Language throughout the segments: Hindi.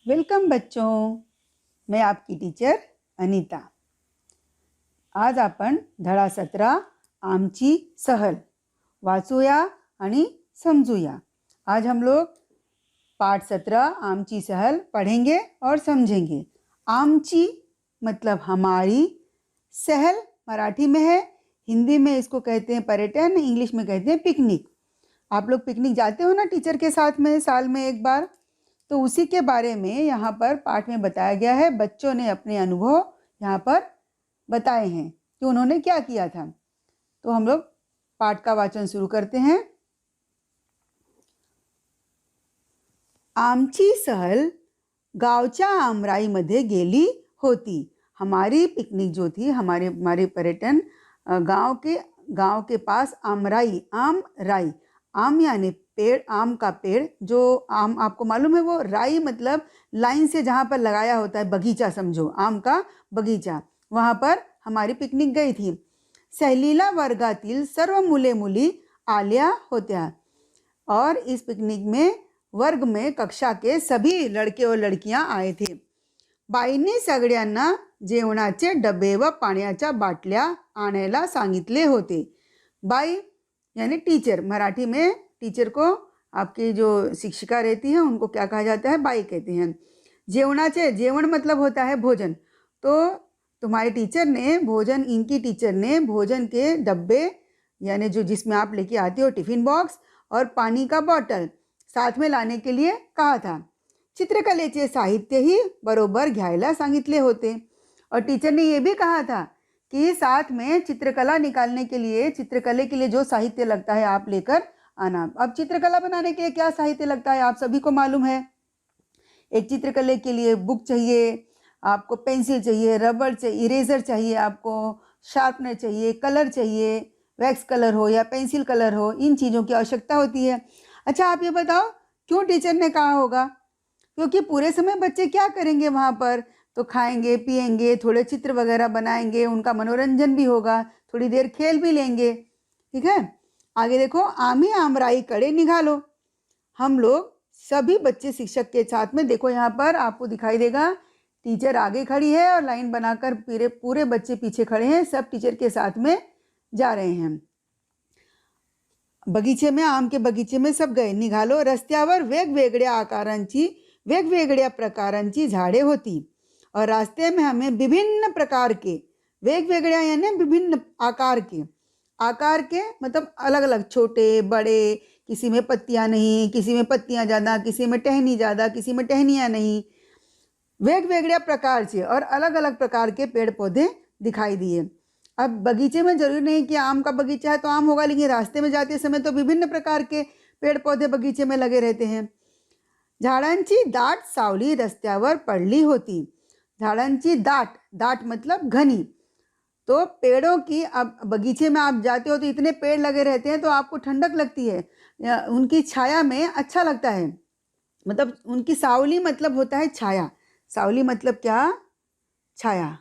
वेलकम बच्चों, मैं आपकी टीचर अनीता। आज आपण धडा 17 आमची सहल वाचूया आणि समझूया। आज हम लोग पाठ 17 आमची सहल पढ़ेंगे और समझेंगे। आमची मतलब हमारी, सहल मराठी में है, हिंदी में इसको कहते हैं पर्यटन, इंग्लिश में कहते हैं पिकनिक। आप लोग पिकनिक जाते हो ना टीचर के साथ में साल में एक बार, तो उसी के बारे में यहाँ पर पाठ में बताया गया है। बच्चों ने अपने अनुभव यहाँ पर बताए हैं कि उन्होंने क्या किया था। तो हम लोग पाठ का वाचन शुरू करते हैं। आमची सहल गावच्या आमराईमध्ये गेली होती। हमारी पिकनिक जो थी, हमारे पर्यटन गांव के पास आमराई, आम राई, आम यानी पेड़, आम का पेड़, जो आम आपको मालूम है वो राई मतलब लाइन से जहाँ पर लगाया होता है, बगीचा समझो, आम का बगीचा, वहाँ पर हमारी पिकनिक गई थी। सहलीला वर्गातील सर्व मुले मुली आल्या होत्या और इस पिकनिक में वर्ग में कक्षा के सभी लड़के और लड़कियां आए थे। बाईने सगळ्यांना जेवणाचे डबे व पाण्याच्या बाटल्या आणायला सांगितले होते। बाई यानी टीचर, मराठी में टीचर को आपकी जो शिक्षिका रहती है उनको क्या कहा जाता है, बाई कहते हैं। जेवणाचे, जेवण मतलब होता है भोजन। तो तुम्हारे टीचर ने भोजन, इनकी टीचर ने भोजन के डब्बे यानी जो जिसमें आप लेके आते हो टिफिन बॉक्स और पानी का बॉटल साथ में लाने के लिए कहा था। चित्रकलेचे साहित्य ही बरोबर घ्यायला सांगितले होते और टीचर ने ये भी कहा था कि साथ में चित्रकला निकालने के लिए, चित्रकले के लिए जो साहित्य लगता है आप लेकर आना। अब चित्रकला बनाने के लिए क्या साहित्य लगता है आप सभी को मालूम है। एक चित्रकले के लिए बुक चाहिए, आपको पेंसिल चाहिए, रबड़ चाहिए, इरेजर चाहिए, आपको शार्पनर चाहिए, कलर चाहिए, वैक्स कलर हो या पेंसिल कलर हो, इन चीज़ों की आवश्यकता होती है। अच्छा आप ये बताओ क्यों टीचर ने कहा होगा? क्योंकि पूरे समय बच्चे क्या करेंगे वहाँ पर, तो खाएंगे पिएंगे, थोड़े चित्र वगैरह बनाएंगे, उनका मनोरंजन भी होगा, थोड़ी देर खेल भी लेंगे। ठीक है, आगे देखो, आम्ही आमराईकडे निघालो। हम लोग सभी बच्चे शिक्षक के साथ में, देखो यहाँ पर आपको दिखाई देगा टीचर आगे खड़ी है और लाइन बनाकर पूरे बच्चे पीछे खड़े हैं, सब टीचर के साथ में जा रहे हैं। बगीचे में, आम के बगीचे में सब गए। निघालो, रस्त्यावर वेगवेगळ्या आकारांची, वेगवेगळ्या प्रकारांची झाडे होती और रास्ते में हमें विभिन्न प्रकार के, वेगवेगळ्या यानी विभिन्न आकार के मतलब अलग अलग, छोटे बड़े, किसी में पत्तियां नहीं, किसी में पत्तियां ज़्यादा, किसी में टहनी ज़्यादा, किसी में टहनियाँ नहीं, वेगवेगळ्या प्रकार से और अलग अलग प्रकार के पेड़ पौधे दिखाई दिए। अब बगीचे में जरूरी नहीं कि आम का बगीचा है तो आम होगा, लेकिन रास्ते में जाते समय तो विभिन्न प्रकार के पेड़ पौधे बगीचे में लगे रहते हैं। झाडांची दाट सावली रस्त्यावर पडली होती। झाडांची दाट, दाट मतलब घनी, तो पेड़ों की, अब बगीचे में आप जाते हो तो इतने पेड़ लगे रहते हैं तो आपको ठंडक लगती है, उनकी छाया में अच्छा लगता है। मतलब उनकी सावली मतलब होता है छाया, सावली मतलब क्या, छाया।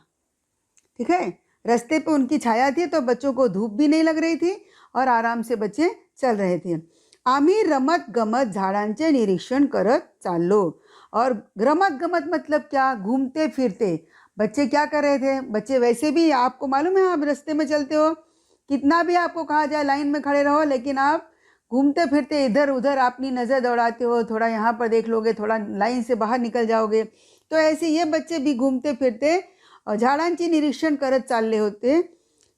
ठीक है, रास्ते पे उनकी छाया थी तो बच्चों को धूप भी नहीं लग रही थी और आराम से बच्चे चल रहे थे। आम्ही रमत गमत झाडांचे निरीक्षण करत चाललो। और रमत गमत मतलब क्या, घूमते फिरते। बच्चे क्या कर रहे थे, बच्चे वैसे भी, आपको मालूम है आप रास्ते में चलते हो, कितना भी आपको कहा जाए लाइन में खड़े रहो, लेकिन आप घूमते फिरते इधर उधर अपनी नज़र दौड़ाते हो, थोड़ा यहाँ पर देख लोगे, थोड़ा लाइन से बाहर निकल जाओगे। तो ऐसे ये बच्चे भी घूमते फिरते और झाडांची निरीक्षण करत चालले होते।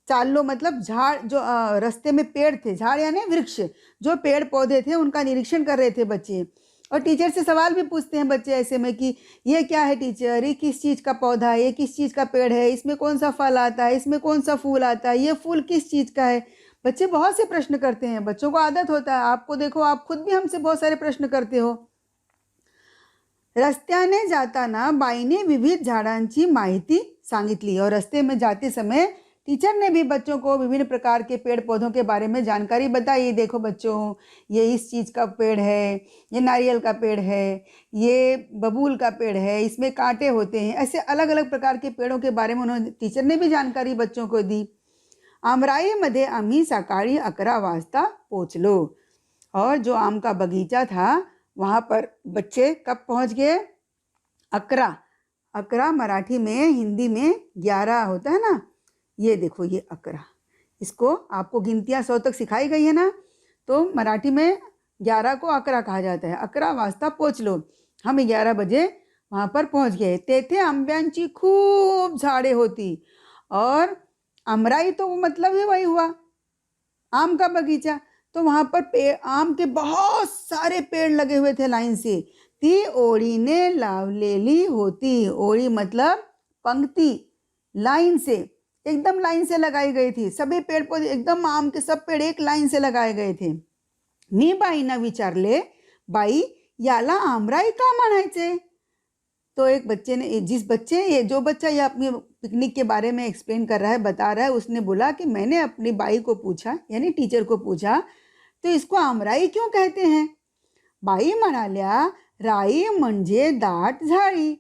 चाललो मतलब झाड़, जो रास्ते में पेड़ थे, झाड़ यानी वृक्ष, जो पेड़ पौधे थे उनका निरीक्षण कर रहे थे बच्चे। और टीचर से सवाल भी पूछते हैं बच्चे ऐसे में कि ये क्या है टीचर, ये किस चीज़ का पौधा है, ये किस चीज़ का पेड़ है, इसमें कौन सा फल आता है, इसमें कौन सा फूल आता है, ये फूल किस चीज़ का है। बच्चे बहुत से प्रश्न करते हैं, बच्चों को आदत होता है, आपको देखो आप खुद भी हमसे बहुत सारे प्रश्न करते हो। रस्त्याने जाताना बाईने विविध झाडांची माहिती सांगितली और रास्ते में जाते समय टीचर ने भी बच्चों को विभिन्न प्रकार के पेड़ पौधों के बारे में जानकारी बताई। देखो बच्चों, ये इस चीज़ का पेड़ है, ये नारियल का पेड़ है, ये बबूल का पेड़ है, इसमें कांटे होते हैं, ऐसे अलग अलग प्रकार के पेड़ों के बारे में उन्होंने, टीचर ने भी जानकारी बच्चों को दी। आमराईमध्ये आम्ही सकाळी 11 वाजता पोचलो और जो आम का बगीचा था वहाँ पर बच्चे कब पहुँच गए, 11, 11 मराठी में, हिंदी में 11 होता है ना। ये देखो ये 11, इसको आपको गिनतियाँ 100 तक सिखाई गई है ना, तो मराठी में 11 को 11 कहा जाता है। 11 वाजता पोचलो, हम 11 बजे वहाँ पर पहुँच गए। तेथे आंब्यांची खूब झाडे होती, और आमराई तो मतलब ही वही हुआ, आम का बगीचा। तो वहाँ पर आम के बहुत सारे पेड़ लगे हुए थे लाइन से। ती ओळीने लावलेली होती, ओळी मतलब पंक्ति, लाइन से, एकदम लाइन से लगाई गई थी। सभी पेड़ पौधे एकदम, आम के सब पेड़ एक लाइन से लगाए गए थे। मी बाईंना विचारले, बाई याला आमराई का म्हणायचे? तो एक बच्चे ने, जो बच्चा ये अपनी पिकनिक के बारे में एक्सप्लेन कर रहा है, बता रहा है, उसने बोला कि मैंने अपनी बाई को पूछा, यानी टीचर को पूछा, तो इसको आमराई क्यों कहते हैं? बाई म्हणाल्या, राई म्हणजे दाट झाड़ी।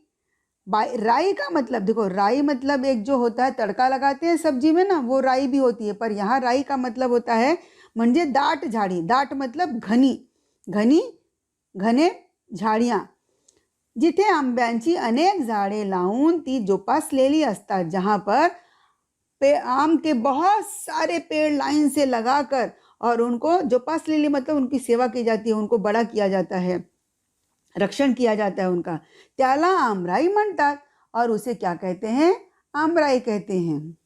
राई का मतलब देखो, राई मतलब एक जो होता है तड़का लगाते हैं सब्जी में ना, वो राई भी होती है, पर यहाँ राई का मतलब होता है म्हणजे दाट झाड़ी। दाट मतलब घनी, घनी घने झाड़ियाँ, जिथे आंब्यांची अनेक झाडे लावून ती जोपासलेली असतात, जहाँ पर आम के बहुत सारे पेड़ लाइन से लगाकर, और उनको जोपासलेली मतलब उनकी सेवा की जाती है, उनको बड़ा किया जाता है, रक्षण किया जाता है उनका, त्याला आमराई म्हणतात। और उसे क्या कहते हैं? आमराई कहते हैं।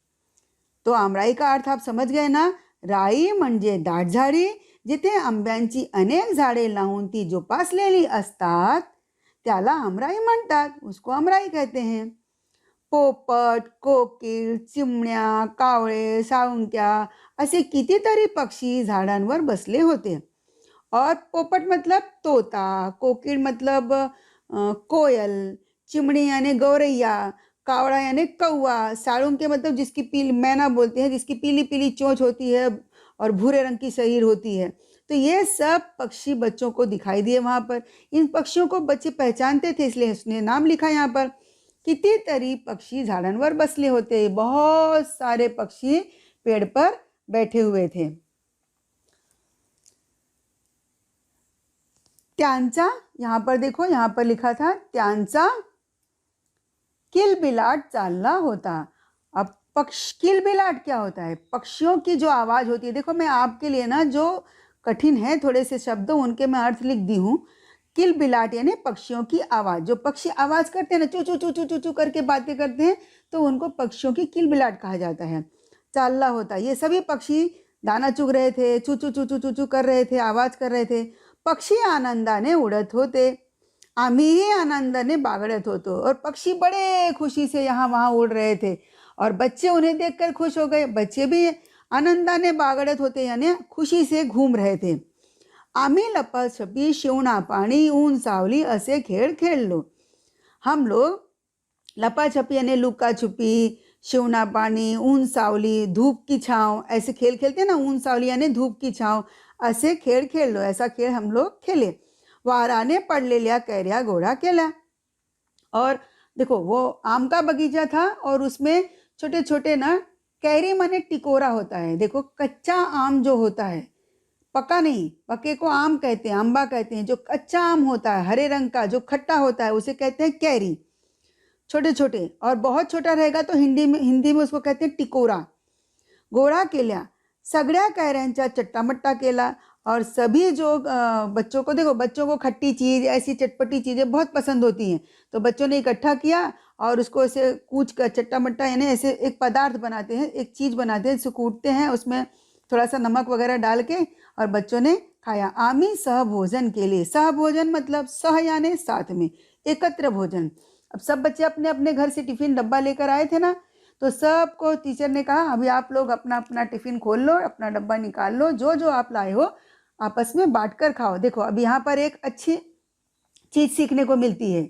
तो आमराई का अर्थ आप समझ गए ना। राई म्हणजे दाट झाडी, जिथे आंब्यांची अनेक झाडे लावून ती जोपासलेली असतात, त्याला आमराई म्हणतात, उसको आमराई कहते हैं। पोपट, कोकिल, चिमण्या, कावळे, साळुंक्या असे कितीतरी पक्षी झाडांवर बसले होते। और पोपट मतलब तोता, कोकिल मतलब कोयल, चिमनी यानी गौरैया, कावड़ा यानी कौआ, साळुंके मतलब जिसकी पीली, मैना बोलते हैं, जिसकी पीली पीली चोंच होती है और भूरे रंग की शरीर होती है। तो ये सब पक्षी बच्चों को दिखाई दिए वहाँ पर। इन पक्षियों को बच्चे पहचानते थे, इसलिए उसने नाम लिखा यहाँ पर। कितीतरी पक्षी झाडांवर बसले होते, बहुत सारे पक्षी पेड़ पर बैठे हुए थे। त्यांचा, यहाँ पर देखो, यहाँ पर लिखा था त्यांचा किलबिलाट चालला होता। अब किलबिलाट क्या होता है? पक्षियों की जो आवाज़ होती है। देखो मैं आपके लिए ना जो कठिन है थोड़े से शब्द, उनके मैं अर्थ लिख दी हूँ। किलबिलाट यानी पक्षियों की आवाज़। जो पक्षी आवाज़ करते हैं ना, चू चू चू चू चू चू करके बातें करते हैं, तो उनको पक्षियों की किलबिलाट कहा जाता है। चालला होता, ये सभी पक्षी दाना चुग रहे थे, चू चू चू चू चू चू कर रहे थे, आवाज़ कर रहे थे। पक्षी आनंदाने उड़त होते, आम्हीही आनंदाने बागड़त होतो, और पक्षी बड़े खुशी से यहाँ वहाँ उड़ रहे थे, और बच्चे उन्हें देखकर खुश हो गए। बच्चे भी आनंदाने बागड़त होते, यानी खुशी से घूम रहे थे। आम्ही लपाछपी, शिवणा पाणी, ऊन सावली असे खेळ खेळलो। हम लोग लपाछपी यानी लुका छुपी, शिवना पानी, ऊन सावली, धूप की छाँव, ऐसे खेल खेलते हैं ना, ऊन सावली यानी धूप की छाँव, असे खेळ खेळलो, ऐसा खेळ हम लोग खेले। वाराने पडलेल्या कैऱ्या गोळा केल्या। और देखो वो आम का बगीचा था, और उसमें छोटे छोटे ना, कैरी माने टिकोरा होता है। देखो कच्चा आम जो होता है, पका नहीं, पके को आम कहते हैं, अम्बा कहते हैं। जो कच्चा आम होता है हरे रंग का, जो खट्टा होता है, उसे कहते हैं कैरी। छोटे छोटे, और बहुत छोटा रहेगा तो हिंदी में उसको कहते हैं टिकोरा। गोळा केल्या, सगळ्या कैऱ्यांचा चट्टामट्टा केला। और सभी जो बच्चों को, देखो बच्चों को खट्टी चीज़, ऐसी चटपटी चीज़ें बहुत पसंद होती हैं, तो बच्चों ने इकट्ठा किया और उसको ऐसे कूच कर, चट्टा मट्टा यानी ऐसे एक पदार्थ बनाते हैं, एक चीज़ बनाते हैं, इसको कूटते हैं, उसमें थोड़ा सा नमक वगैरह डाल के, और बच्चों ने खाया। आम्ही सहभोजन के लिए, सहभोजन मतलब सह यानी साथ में, एकत्र भोजन। अब सब बच्चे अपने अपने घर से टिफ़िन डब्बा लेकर आए थे ना, तो सबको टीचर ने कहा अभी आप लोग अपना अपना टिफ़िन खोल लो, अपना डब्बा निकाल लो, जो जो आप लाए हो आपस में बांटकर खाओ। देखो अब यहाँ पर एक अच्छी चीज़ सीखने को मिलती है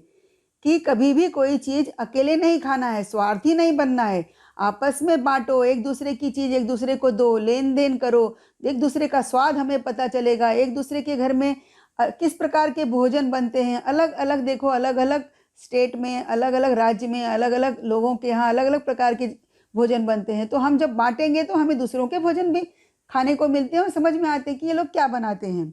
कि कभी भी कोई चीज़ अकेले नहीं खाना है, स्वार्थी नहीं बनना है, आपस में बांटो, एक दूसरे की चीज़ एक दूसरे को दो, लेन देन करो, एक दूसरे का स्वाद हमें पता चलेगा, एक दूसरे के घर में किस प्रकार के भोजन बनते हैं, अलग अलग, देखो अलग अलग स्टेट में, अलग अलग राज्य में, अलग अलग लोगों के यहाँ अलग अलग प्रकार के भोजन बनते हैं। तो हम जब बांटेंगे तो हमें दूसरों के भोजन भी खाने को मिलते हैं और समझ में आते हैं कि ये लोग क्या बनाते हैं।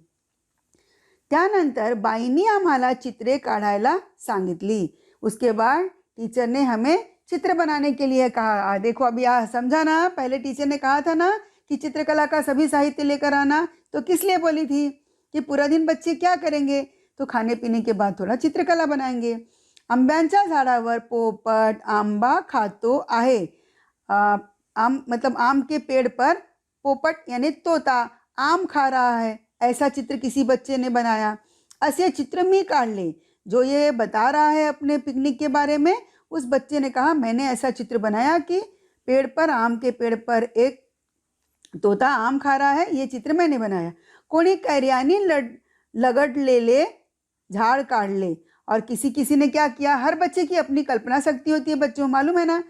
त्यानंतर बाईंनी आम्हाला चित्रे काढायला सांगितली। उसके बाद टीचर ने हमें चित्र बनाने के लिए कहा। देखो अभी समझा ना, पहले टीचर ने कहा था ना कि चित्रकला का सभी साहित्य लेकर आना, तो किस लिए बोली थी कि पूरा दिन बच्चे क्या करेंगे, तो खाने पीने के बाद थोड़ा चित्रकला बनाएंगे। आंब्याच्या झाडावर पोपट आंबा खातो आहे। आम मतलब आम के पेड़ पर पोपट यानी तोता आम खा रहा है, ऐसा चित्र किसी बच्चे ने बनाया। ऐसे चित्र मी काढले। जो ये बता रहा है अपने पिकनिक के बारे में, उस बच्चे ने कहा मैंने ऐसा चित्र बनाया कि पेड़ पर, आम के पेड़ पर एक तोता आम खा रहा है, ये चित्र मैंने बनाया। कोणी कैर्यानी लगडलेले झाड़ काढले। और किसी किसी ने क्या किया, हर बच्चे की अपनी कल्पना शक्ति होती है बच्चों, मालूम है ना।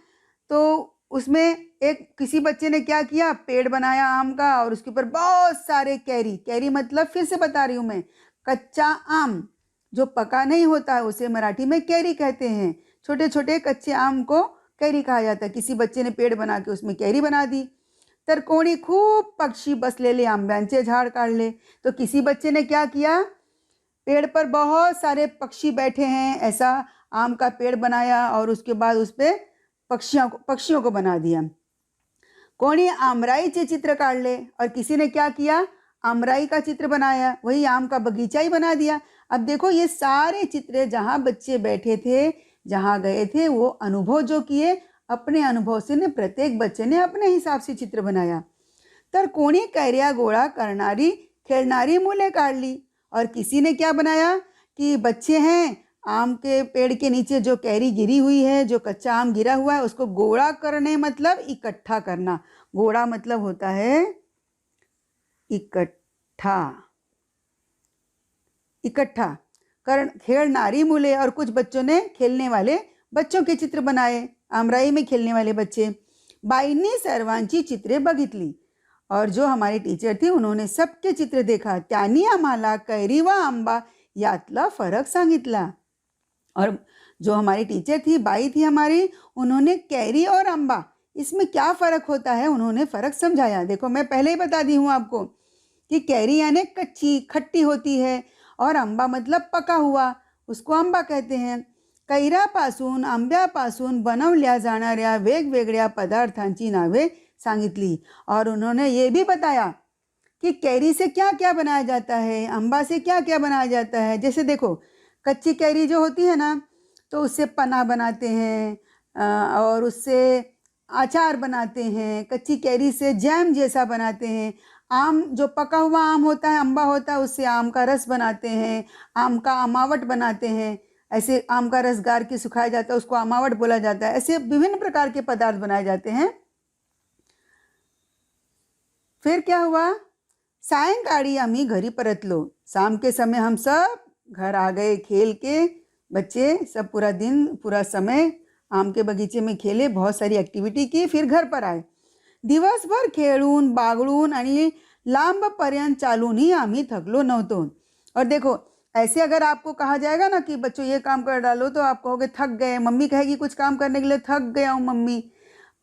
तो उसमें एक किसी बच्चे ने क्या किया, पेड़ बनाया आम का और उसके ऊपर बहुत सारे कैरी, कैरी मतलब फिर से बता रही हूँ मैं, कच्चा आम जो पका नहीं होता है उसे मराठी में कैरी कहते हैं। छोटे छोटे कच्चे आम को कैरी कहा जाता है। किसी बच्चे ने पेड़ बना के उसमें कैरी बना दी। तर कोणी खूप पक्षी बसलेले आंब्यांचे झाड काढले। तो किसी बच्चे ने क्या किया, पेड़ पर बहुत सारे पक्षी बैठे हैं, ऐसा आम का पेड़ बनाया और उसके बाद उस पर पक्षियों को बना दिया। कोणी आमराईचे चित्र काढले। और किसी ने क्या किया, आमराई का चित्र बनाया, वही आम का बगीचा ही बना दिया। अब देखो ये सारे चित्र जहाँ बच्चे बैठे थे, जहाँ गए थे, वो अनुभव जो किए, अपने अनुभव से ने प्रत्येक बच्चे ने अपने हिसाब से चित्र बनाया। तर कोणी कैर्या गोळा करणारी खेळणारी मुले काढली। और किसी ने क्या बनाया कि बच्चे हैं, आम के पेड़ के नीचे जो कैरी गिरी हुई है, जो कच्चा आम गिरा हुआ है, उसको गोड़ा करने मतलब इकट्ठा करना। गोड़ा मतलब होता है इकट्ठा, इकट्ठा कर खेळणारी मुले। और कुछ बच्चों ने खेलने वाले बच्चों के चित्र बनाए, आमराई में खेलने वाले बच्चे। बाईंनी सर्वांची चित्रे बघितली। और जो हमारी टीचर थी उन्होंने सबके चित्र देखा। त्यांनी आम्हाला कैरी व आंबा यातला फरक सांगितला। और जो हमारी टीचर थी, बाई थी हमारी, उन्होंने कैरी और आंबा इसमें क्या फ़र्क होता है उन्होंने फ़र्क समझाया। देखो मैं पहले ही बता दी हूँ आपको कि कैरी यानी कच्ची खट्टी होती है और आंबा मतलब पका हुआ, उसको आंबा कहते हैं। कैऱ्यापासून आंब्यापासून बनवल्या जाणाऱ्या वेगवेगळ्या पदार्थांची नावे सांगितली। और उन्होंने ये भी बताया कि कैरी से क्या क्या बनाया जाता है, आंबा से क्या क्या बनाया जाता है। जैसे देखो कच्ची कैरी जो होती है ना, तो उससे पना बनाते हैं और उससे अचार बनाते हैं। कच्ची कैरी से जैम जैसा बनाते हैं। आम जो पका हुआ आम होता है, अम्बा होता है, उससे आम का रस बनाते हैं, आम का अमावट बनाते हैं। ऐसे आम का रस गार के सुखाया जाता है, उसको अमावट बोला जाता है। ऐसे विभिन्न प्रकार के पदार्थ बनाए जाते हैं। फिर क्या हुआ, सायंकाळी आम्ही घरी परतलो। शाम के समय हम सब घर आ गए खेल के। बच्चे सब पूरा दिन, पूरा समय आम के बगीचे में खेले, बहुत सारी एक्टिविटी की, फिर घर पर आए। दिवसभर खेळून बागडून आणि लांबपर्यंत चालूनही आम्ही थकलो नव्हतो। और देखो ऐसे अगर आपको कहा जाएगा ना कि बच्चों ये काम कर डालो, तो आप कहोगे थक गए, मम्मी कहेगी कुछ काम करने के लिए, थक गया हूँ मम्मी।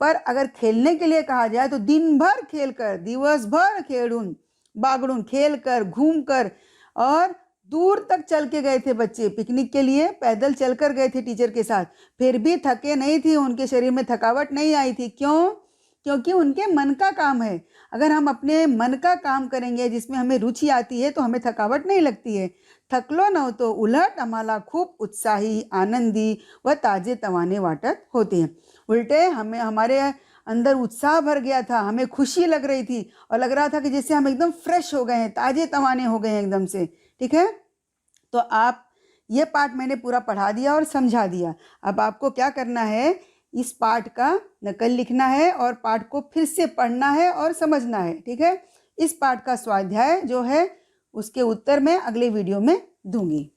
पर अगर खेलने के लिए कहा जाए तो दिन भर खेल कर, दिवसभर खेलून बागडून, खेल कर, घूम कर, और दूर तक चल के गए थे बच्चे पिकनिक के लिए, पैदल चलकर गए थे टीचर के साथ। फिर भी थके नहीं थी, उनके शरीर में थकावट नहीं आई थी। क्यों? क्योंकि उनके मन का काम है। अगर हम अपने मन का काम करेंगे जिसमें हमें रुचि आती है तो हमें थकावट नहीं लगती है। थकलो नव्हतो, उलट आम्हाला खूप उत्साही, आनंदी व ताजे तवाने वाटत होते हैं। उल्टे हमें, हमारे अंदर उत्साह भर गया था, हमें खुशी लग रही थी और लग रहा था कि जैसे हम एकदम फ्रेश हो गए हैं, ताजे तवाने हो गए हैं एकदम से। ठीक है, तो आप ये पाठ मैंने पूरा पढ़ा दिया और समझा दिया। अब आपको क्या करना है, इस पाठ का नकल लिखना है और पाठ को फिर से पढ़ना है और समझना है। ठीक है, इस पाठ का स्वाध्याय जो है उसके उत्तर मैं अगले वीडियो में दूंगी।